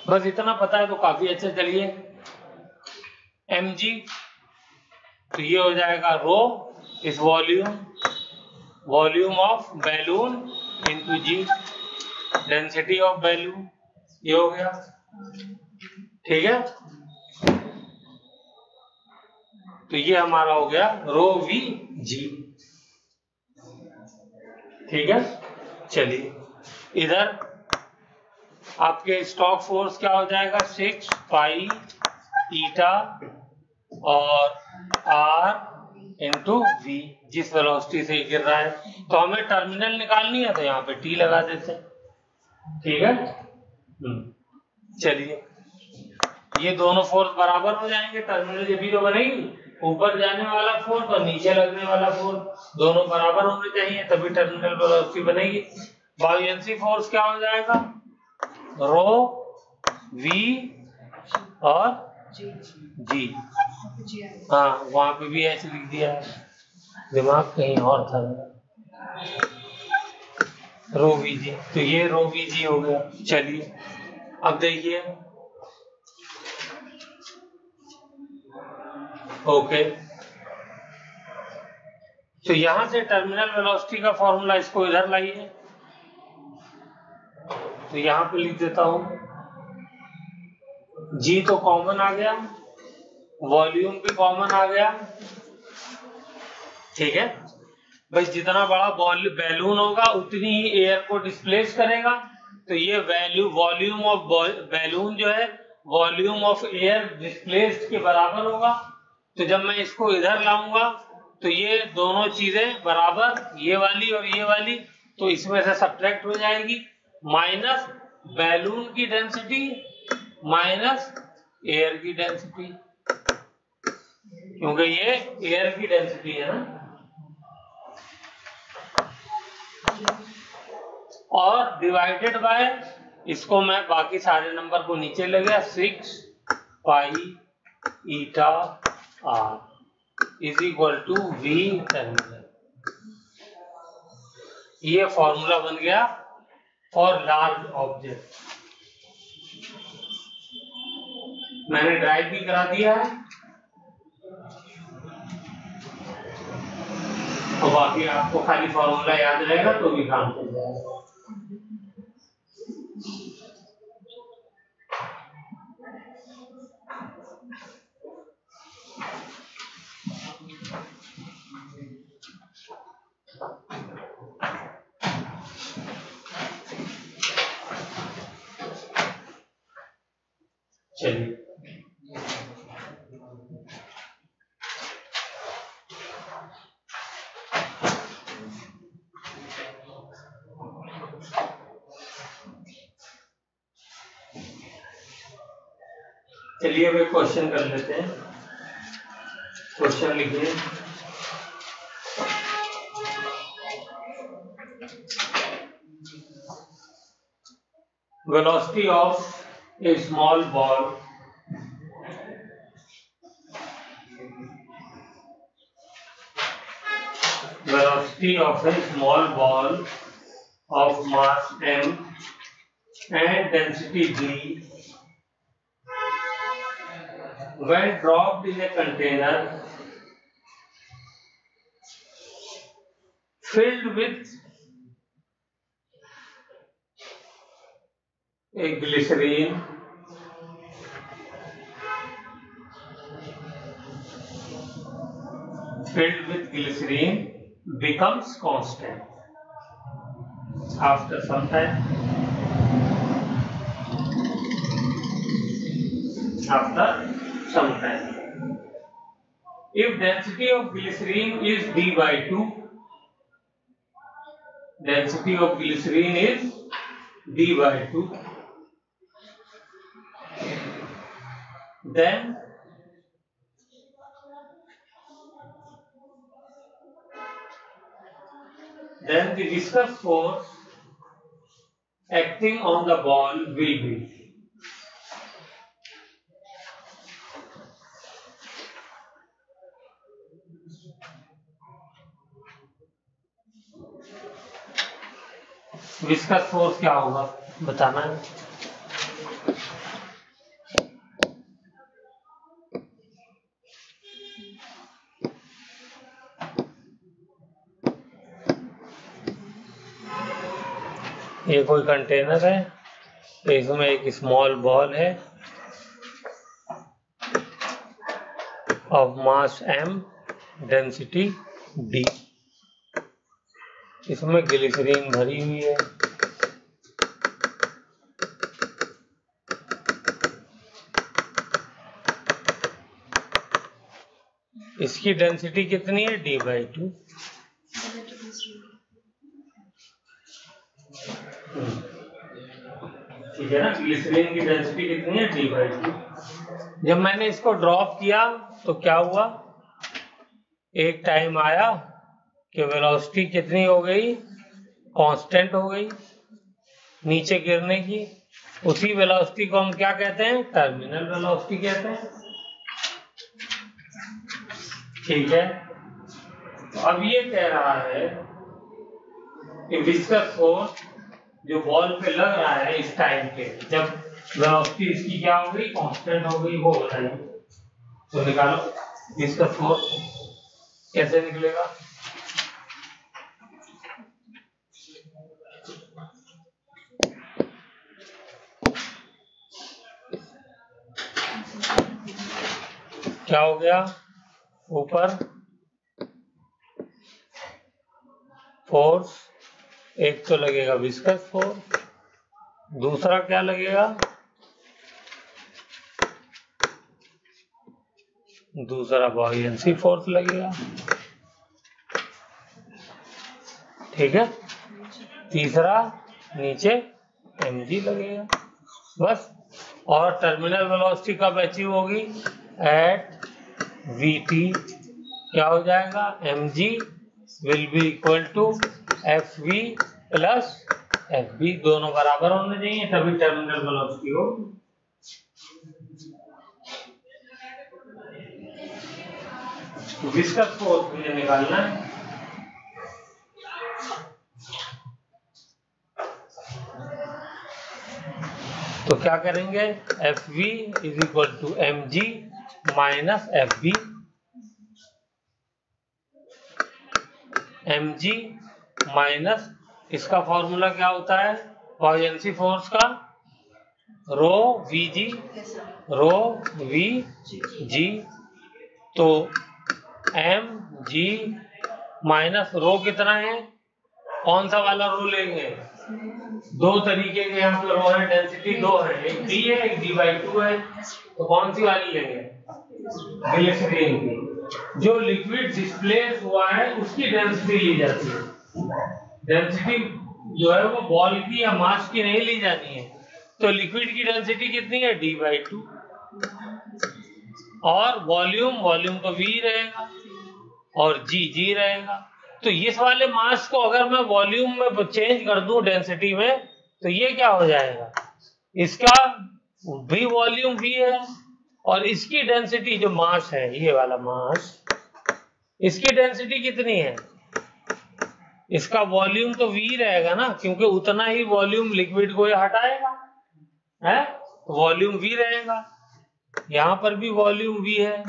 बस इतना पता है तो काफी अच्छा। चलिए mg, तो ये हो जाएगा rho is volume of balloon into G, density of balloon, ये हो गया। ठीक है, तो ये हमारा हो गया रो वी जी। ठीक है, चलिए इधर आपके स्टॉक फोर्स क्या हो जाएगा, 6 पाई ईटा और r इंटू वी, जिस वेलोसिटी से गिर रहा है। तो हमें टर्मिनल निकालनी है, तो यहाँ पे t लगा देते हैं। ठीक है, चलिए ये दोनों फोर्स बराबर हो जाएंगे, टर्मिनल जब भी तो बनेगी, ऊपर जाने वाला फोर्स और नीचे लगने वाला फोर्स दोनों बराबर होने चाहिए, तभी टर्मिनल वेलोसिटी बनेगी। बायोएंसी फोर्स क्या हो जाएगा, रो वी और जी। हाँ, वहां पे भी ऐसे लिख दिया है, दिमाग कहीं और था। रो वी जी, तो ये रो वी जी हो गया। चलिए अब देखिए, ओके, तो यहां से टर्मिनल वेलोसिटी का फॉर्मूला, इसको इधर लाइए, तो यहां पे लिख देता हूं, जी तो कॉमन आ गया, वॉल्यूम भी कॉमन आ गया। ठीक है भाई, जितना बड़ा बैलून होगा उतनी ही एयर को डिस्प्लेस करेगा। तो ये वॉल्यूम ऑफ बैलून जो है वॉल्यूम ऑफ एयर डिस्प्लेस्ड के बराबर होगा। तो जब मैं इसको इधर लाऊंगा तो ये दोनों चीजें बराबर, ये वाली और ये वाली, तो इसमें से सब्ट्रैक्ट हो जाएगी, माइनस बैलून की डेंसिटी माइनस एयर की डेंसिटी, क्योंकि ये एयर की डेंसिटी है ना। और डिवाइडेड बाय, इसको मैं बाकी सारे नंबर को नीचे ले गया, 6 pi eta r is equal to v terminal. ये फॉर्मूला बन गया फॉर लार्ज ऑब्जेक्ट। मैंने ड्राइव भी करा दिया है, तो बाकी आपको खाली फॉर्मूला याद रहेगा तो भी काम चल जाएगा। चलिए चलिए अब एक क्वेश्चन कर लेते हैं। क्वेश्चन लिखिए, velocity of a small ball of mass m and density g when dropped in a container filled with a glycerine filled with glycerine becomes constant after some time. If density of glycerine is d by 2, density of glycerine is d by 2, then the viscous force acting on the ball will be viscous force क्या होगा बताना है। ये कोई container है, इसमें एक small ball है of mass m, density d, इसमें ग्लिसरीन भरी हुई है। इसकी डेंसिटी कितनी है d by 2। ठीक है ना, ग्लिसरीन की डेंसिटी कितनी है d by 2। जब मैंने इसको ड्रॉप किया तो क्या हुआ, एक टाइम आया कि वेलोसिटी कितनी हो गई, कांस्टेंट हो गई नीचे गिरने की। उसी वेलोसिटी को हम क्या कहते हैं, टर्मिनल वेलोसिटी कहते हैं। ठीक है, तो अब ये कह रहा है कि विस्कस फोर्स जो बॉल पे लग रहा है इस टाइम पे, जब वेलोसिटी इसकी क्या हो गई, कांस्टेंट हो गई, वो बताइए। तो निकालो विस्कस फोर्स कैसे निकलेगा। क्या हो गया, ऊपर फोर्स एक तो लगेगा विस्कस फोर्स, दूसरा क्या लगेगा, दूसरा बॉयंसी फोर्स लगेगा। ठीक है, तीसरा नीचे mg लगेगा बस। और टर्मिनल वेलोसिटी कब अचीव होगी, एट vt क्या हो जाएगा, mg will be equal to fv plus fb, दोनों बराबर होने चाहिए तभी टर्मिनल वेलोसिटी हो। विस्कस फोर्स मुझे निकालना है। तो क्या करेंगे, Fv is equal to mg minus Fb, mg minus इसका फॉर्मूला क्या होता है, बॉयंसी फोर्स का, रो vg, रो vg, तो mg माइनस रो कितना है, कौन सा वाला रो लेंगे, दो तरीके के यहाँ पे रो है, डेंसिटी दो है, एक d है एक d by 2 है, तो कौन सी वाली लेंगे, ग्लिसरीन की। जो लिक्विड डिस्प्लेस हुआ है उसकी डेंसिटी ली जाती है, डेंसिटी जो है वो बॉल की या मास की नहीं ली जानी है। तो लिक्विड की डेंसिटी कितनी है, d by 2, और वॉल्यूम तो v रहेगा और g रहेगा। तो इस वाले मास को अगर मैं वॉल्यूम में चेंज कर दूं डेंसिटी में, तो ये क्या हो जाएगा, इसका भी वॉल्यूम v है और इसकी डेंसिटी जो मास है, ये वाला मास, इसकी डेंसिटी कितनी है, इसका वॉल्यूम तो v रहेगा ना, क्योंकि उतना ही वॉल्यूम लिक्विड को ये हटाएगा है, वॉल्यूम v रहेगा। यहां पर भी वॉल्यूम v है,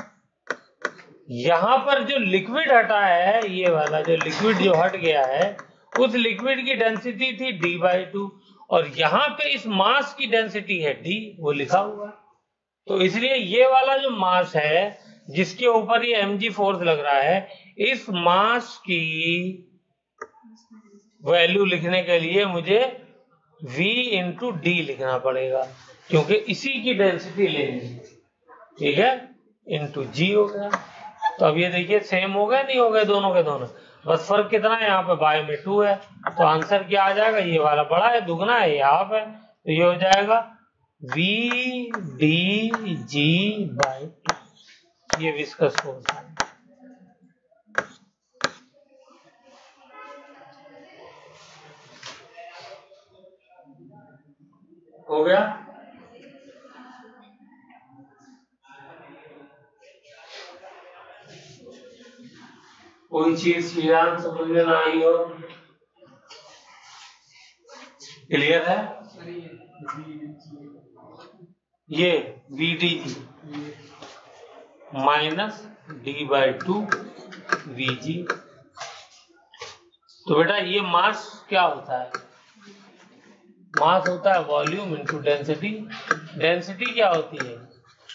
यहां पर जो लिक्विड हटा है, ये वाला जो लिक्विड जो हट गया है, उस लिक्विड की डेंसिटी थी d by 2 और यहाँ पे इस मास की डेंसिटी है d, वो लिखा हुआ है। तो इसलिए ये वाला जो मास है जिसके ऊपर ये mg फोर्स लग रहा है, इस मास की वैल्यू लिखने के लिए मुझे v इंटू डी लिखना पड़ेगा, क्योंकि इसी की डेंसिटी लेनी है, ठीक है, इंटू जी हो गया। तो अब ये देखिए सेम हो गया नहीं हो गए दोनों के दोनों, बस फर्क कितना है, यहाँ पे बाय में 2 है, तो आंसर क्या आ जाएगा, ये वाला बड़ा है, दुगना है, ये हाफ है, तो ये हो जाएगा वी डी जी बाय 2, ये विस्कस फोर्स है। हो गया। कोई चीज क्लियर समझ में ना आई हो, क्लियर है? ये V D minus D by 2 V G. तो बेटा ये मास क्या होता है, मास होता है वॉल्यूम इंटू डेंसिटी। डेंसिटी क्या होती है,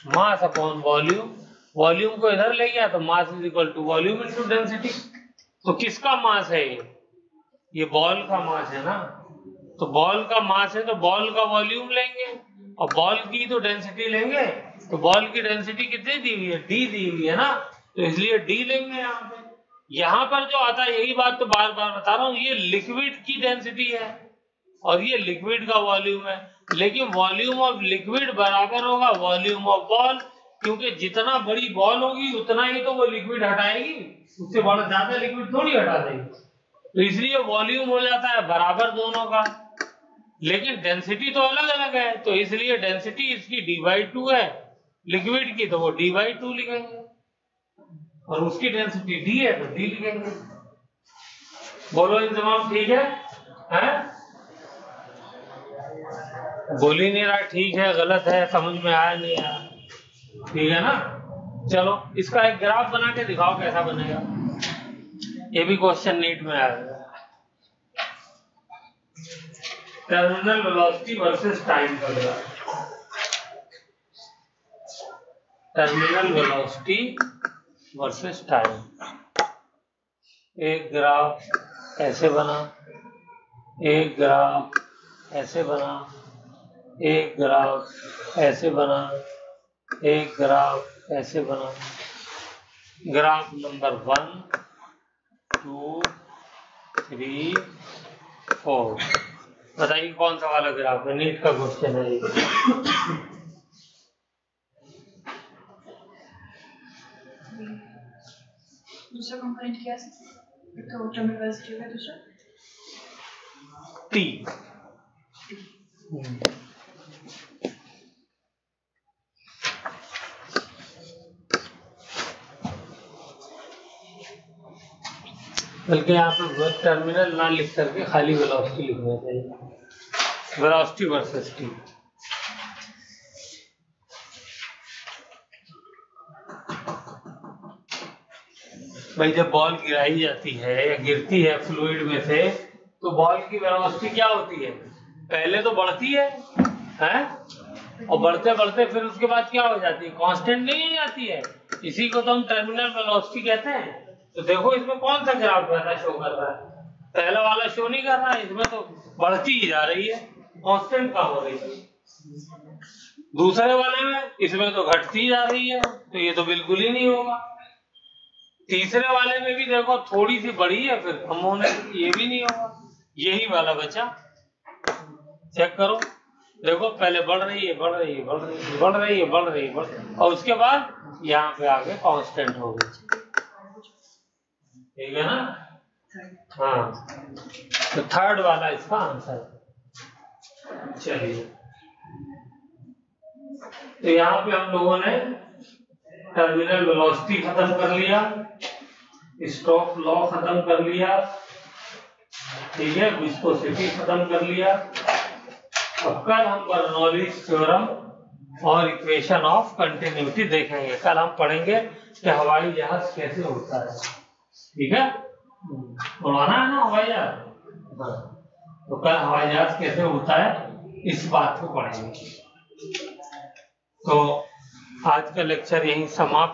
मास अपॉन वॉल्यूम। वॉल्यूम को इधर ले गया तो mass is equal to volume into density. तो किसका मास है ये बॉल का मास है ना, तो बॉल का मास है तो बॉल का वॉल्यूम लेंगे और बॉल की तो डेंसिटी लेंगे। तो बॉल की डेंसिटी कितनी दी हुई है, डी दी हुई है ना, तो इसलिए डी लेंगे यहाँ पे। यहाँ पर जो आता है, यही बात तो बार बार बता रहा हूँ, ये लिक्विड की डेंसिटी है और ये लिक्विड का वॉल्यूम है, लेकिन वॉल्यूम ऑफ लिक्विड बराबर होगा वॉल्यूम ऑफ बॉल, क्योंकि जितना बड़ी बॉल होगी उतना ही तो वो लिक्विड हटाएगी, उससे बड़ा ज्यादा लिक्विड थोड़ी हटा देगी, तो इसलिए वॉल्यूम हो जाता है बराबर दोनों का, लेकिन डेंसिटी तो अलग अलग है, तो इसलिए डेंसिटी इसकी d/2 है लिक्विड की, तो वो d/2 लिखेंगे और उसकी डेंसिटी d है तो d लिखेंगे। बोलो इंतजाम ठीक है, हैं? बोल ही नहीं रहा ठीक है गलत है, समझ में आया नहीं आया, ठीक है ना। चलो इसका एक ग्राफ बना के दिखाओ कैसा बनेगा, ये भी क्वेश्चन नीट में आएगा। टर्मिनल वेलोसिटी वर्सेस टाइम का graph, terminal velocity versus time. एक ग्राफ ऐसे बना, एक ग्राफ ऐसे बना, एक ग्राफ ऐसे बना, एक ग्राफ ऐसे बना। ग्राफ नंबर 1 2 3 4, बताइए कौन सा वाला ग्राफ है, नीट का क्वेश्चन है ये। दूसरा कंपोनेंट क्या है, तो टर्मिनल वेलोसिटी का दूसरा टी। बल्कि यहाँ पे टर्मिनल ना लिख करके खाली वेलोसिटी लिखना चाहिए, वेलोसिटी वर्सेस टी। भाई जब बॉल गिराई जाती है या गिरती है फ्लूइड में से, तो बॉल की वेलोसिटी क्या होती है, पहले तो बढ़ती है, हैं? और बढ़ते बढ़ते फिर उसके बाद क्या हो जाती है, कांस्टेंट नहीं हो जाती है, इसी को तो हम टर्मिनल वेलोसिटी कहते हैं। तो देखो इसमें कौन सा ग्राफ पहला शो कर रहा है, पहला वाला शो नहीं कर रहा है, इसमें तो बढ़ती ही जा रही है, कांस्टेंट कम हो रही है। दूसरे वाले में इसमें तो घटती जा रही है, तो ये तो बिल्कुल ही नहीं होगा। तीसरे वाले में भी देखो थोड़ी सी बढ़ी है फिर कम होने, ये भी नहीं होगा, यही वाला बचा। चेक करो, देखो पहले बढ़ रही है बढ़ रही है बढ़ रही है बढ़ रही है बढ़ रही है और उसके बाद यहाँ पे आगे कांस्टेंट हो गई, ठीक है ना। हाँ, तो थर्ड वाला इसका आंसर। चलिए, तो यहाँ पे हम लोगों ने टर्मिनल वेलोसिटी खत्म कर लिया, स्टोक्स लॉ खत्म कर लिया, ठीक है, विस्कोसिटी खत्म कर लिया। अब कल हम बर्नौलीज थ्योरम और इक्वेशन ऑफ कंटिन्यूटी देखेंगे। कल हम पढ़ेंगे कि हवाई जहाज कैसे उड़ता है, ठीक है, उड़ाना है ना हवाई जहाज, तो कल हवाई जहाज कैसे उड़ता है इस बात को पढ़ेंगे। तो आज का लेक्चर यहीं समाप्त।